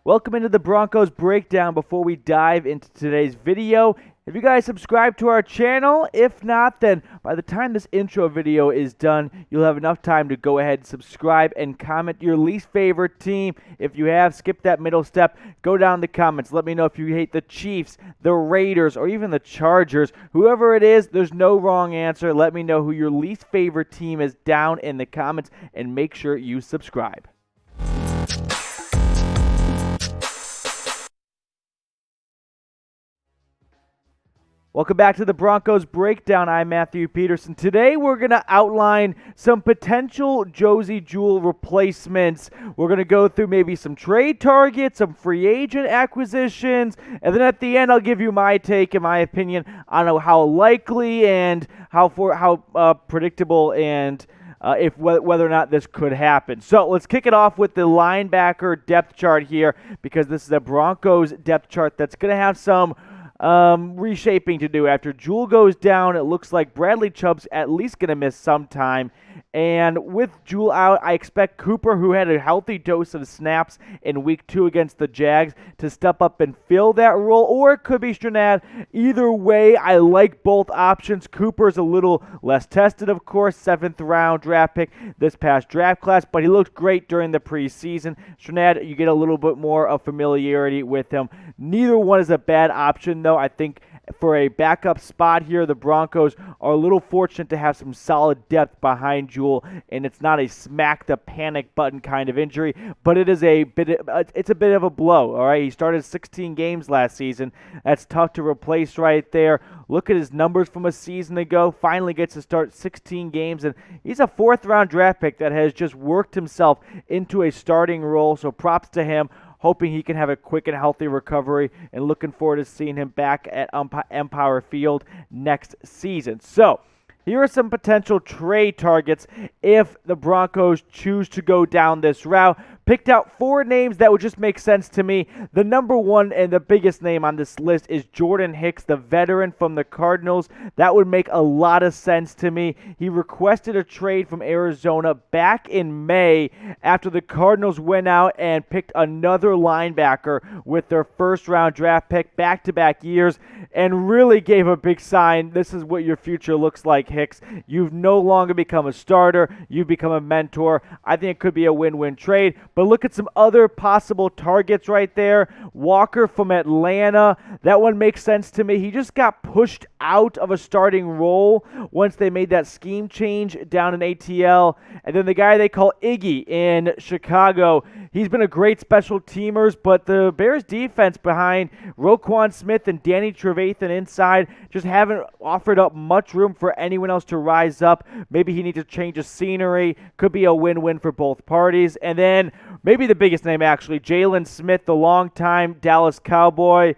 Welcome into the Broncos Breakdown. Before we dive into today's video, have you guys subscribed to our channel? If not, then by the time this intro video is done, you'll have enough time to go ahead and subscribe and comment your least favorite team. If you have, skip that middle step. Go down in the comments. Let me know if you hate the Chiefs, the Raiders, or even the Chargers. Whoever it is, there's no wrong answer. Let me know who your least favorite team is down in the comments, and make sure you subscribe. Welcome back to the Broncos Breakdown. I'm Matthew Peterson. Today we're going to outline some potential Josey Jewell replacements. We're going to go through maybe some trade targets, some free agent acquisitions, and then at the end I'll give you my take and my opinion on how likely and how predictable and whether or not this could happen. So let's kick it off with the linebacker depth chart here, because this is a Broncos depth chart that's going to have some reshaping to do. After Jewell goes down, it looks like Bradley Chubb's at least going to miss some time. And with Jewell out, I expect Cooper, who had a healthy dose of snaps in Week 2 against the Jags, to step up and fill that role, or it could be Stranad. Either way, I like both options. Cooper's a little less tested, of course, 7th-round draft pick this past draft class, but he looked great during the preseason. Stranad, you get a little bit more of familiarity with him. Neither one is a bad option, though. I think for a backup spot here, the Broncos are a little fortunate to have some solid depth behind Jewell, and it's not a smack the panic button kind of injury, but it is it's a bit of a blow. All right, he started 16 games last season. That's tough to replace right there. Look at his numbers from a season ago. Finally gets to start 16 games, and he's a 4th-round draft pick that has just worked himself into a starting role, so props to him. Hoping he can have a quick and healthy recovery, and looking forward to seeing him back at Empower Field next season. So here are some potential trade targets if the Broncos choose to go down this route. Picked out 4 names that would just make sense to me. The number one and the biggest name on this list is Jordan Hicks, the veteran from the Cardinals. That would make a lot of sense to me. He requested a trade from Arizona back in May after the Cardinals went out and picked another linebacker with their 1st-round draft pick back-to-back years, and really gave a big sign. This is what your future looks like, Hicks. You've no longer become a starter. You've become a mentor. I think it could be a win-win trade. But look at some other possible targets right there. Walker from Atlanta. That one makes sense to me. He just got pushed out of a starting role once they made that scheme change down in ATL. And then the guy they call Iggy in Chicago. He's been a great special teamers, but the Bears defense behind Roquan Smith and Danny Trevathan inside just haven't offered up much room for anyone else to rise up. Maybe he needs to change of scenery. Could be a win-win for both parties. And then maybe the biggest name, actually, Jalen Smith, the longtime Dallas Cowboy.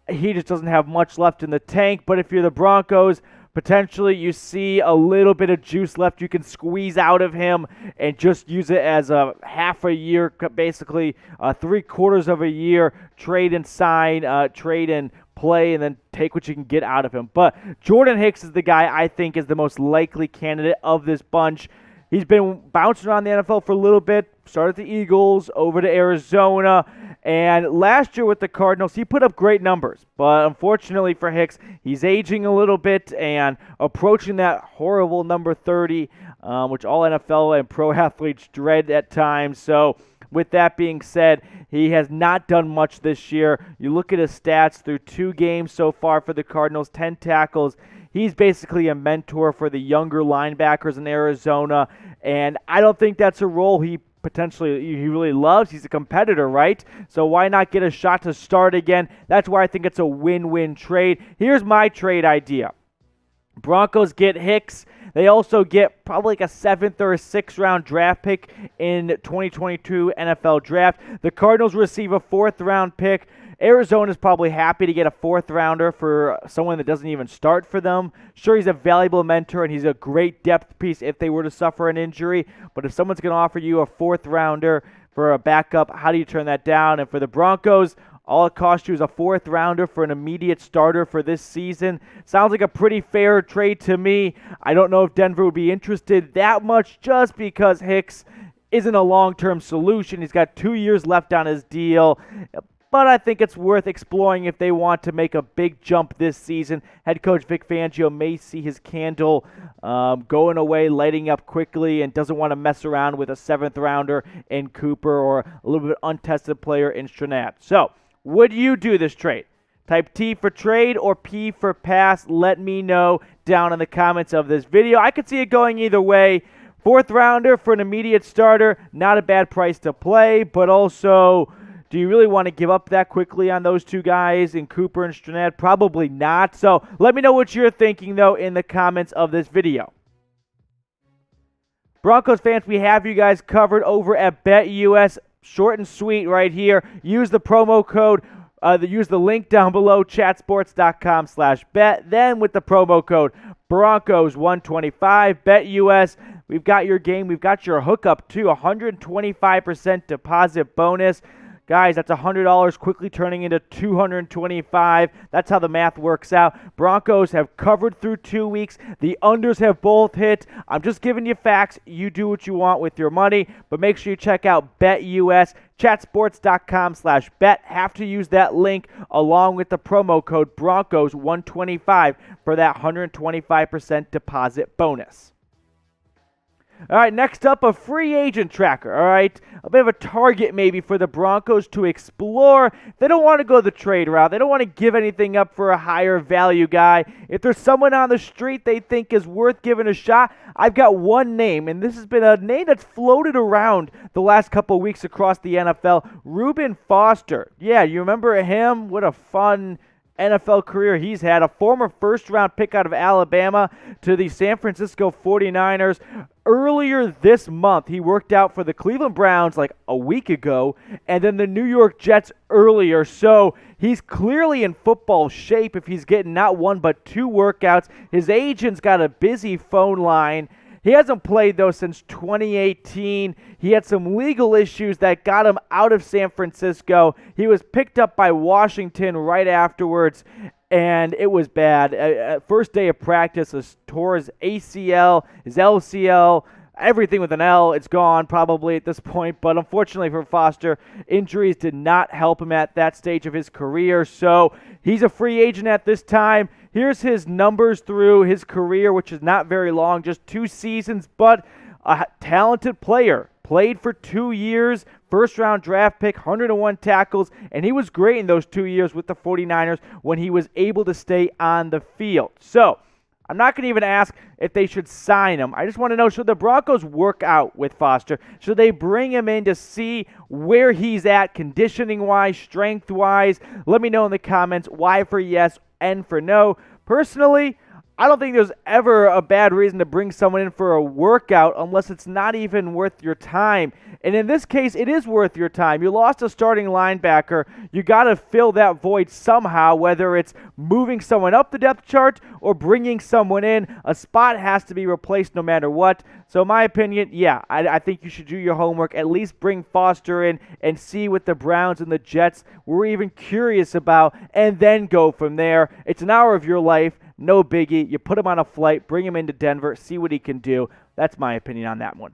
He just doesn't have much left in the tank, but if you're the Broncos, potentially you see a little bit of juice left you can squeeze out of him and just use it as a half a year, basically 3/4 of a year, trade and sign, trade and play, and then take what you can get out of him. But Jordan Hicks is the guy I think is the most likely candidate of this bunch. He's been bouncing around the NFL for a little bit, started the Eagles, over to Arizona, and last year with the Cardinals, he put up great numbers. But unfortunately for Hicks, he's aging a little bit and approaching that horrible number 30, which all NFL and pro athletes dread at times. So with that being said, he has not done much this year. You look at his stats through 2 games so far for the Cardinals, 10 tackles. He's basically a mentor for the younger linebackers in Arizona, and I don't think that's a role he really loves. He's a competitor, right? So why not get a shot to start again? That's why I think it's a win-win trade. Here's my trade idea. Broncos get Hicks. They also get probably like a 7th or a 6th-round draft pick in 2022 NFL Draft. The Cardinals receive a 4th-round pick. Arizona's probably happy to get a 4th-rounder for someone that doesn't even start for them. Sure, he's a valuable mentor, and he's a great depth piece if they were to suffer an injury. But if someone's going to offer you a 4th-rounder for a backup, how do you turn that down? And for the Broncos, all it costs you is a 4th-rounder for an immediate starter for this season. Sounds like a pretty fair trade to me. I don't know if Denver would be interested that much just because Hicks isn't a long-term solution. He's got 2 years left on his deal. But I think it's worth exploring if they want to make a big jump this season. Head coach Vic Fangio may see his candle going away, lighting up quickly, and doesn't want to mess around with a 7th rounder in Cooper or a little bit untested player in Stranad. So, would you do this trade? Type T for trade or P for pass. Let me know down in the comments of this video. I could see it going either way. 4th rounder for an immediate starter, not a bad price to play, but also, do you really want to give up that quickly on those two guys in Cooper and Stranad? Probably not. So let me know what you're thinking, though, in the comments of this video. Broncos fans, we have you guys covered over at BetUS. Short and sweet right here. Use the promo code. Use the link down below, chatsports.com/bet. Then with the promo code Broncos125, BetUS. We've got your game. We've got your hookup, too. 125% deposit bonus. Guys, that's $100 quickly turning into $225. That's how the math works out. Broncos have covered through 2 weeks. The unders have both hit. I'm just giving you facts. You do what you want with your money, but make sure you check out BetUS, chatsports.com/bet. Have to use that link along with the promo code Broncos125 for that 125% deposit bonus. All right, next up, a free agent tracker, all right? A bit of a target maybe for the Broncos to explore. They don't want to go the trade route. They don't want to give anything up for a higher value guy. If there's someone on the street they think is worth giving a shot, I've got one name, and this has been a name that's floated around the last couple of weeks across the NFL, Reuben Foster. Yeah, you remember him? What a fun NFL career he's had. A former first-round pick out of Alabama to the San Francisco 49ers. Earlier this month, he worked out for the Cleveland Browns like a week ago, and then the New York Jets earlier. So he's clearly in football shape if he's getting not one but 2 workouts. His agent's got a busy phone line. He hasn't played, though, since 2018. He had some legal issues that got him out of San Francisco. He was picked up by Washington right afterwards, and it was bad. First day of practice, tore his ACL, his LCL, everything with an L. It's gone probably at this point, but unfortunately for Foster, injuries did not help him at that stage of his career, so he's a free agent at this time. Here's his numbers through his career, which is not very long, just 2 seasons, but a talented player. Played for 2 years, first-round draft pick, 101 tackles, and he was great in those 2 years with the 49ers when he was able to stay on the field. So, I'm not going to even ask if they should sign him. I just want to know, should the Broncos work out with Foster? Should they bring him in to see where he's at conditioning-wise, strength-wise? Let me know in the comments why for yes and for no. Personally, I don't think there's ever a bad reason to bring someone in for a workout unless it's not even worth your time. And in this case, it is worth your time. You lost a starting linebacker. You got to fill that void somehow, whether it's moving someone up the depth chart or bringing someone in. A spot has to be replaced no matter what. So in my opinion, yeah, I think you should do your homework. At least bring Foster in and see what the Browns and the Jets were even curious about, and then go from there. It's an hour of your life. No biggie. You put him on a flight, bring him into Denver, see what he can do. That's my opinion on that one.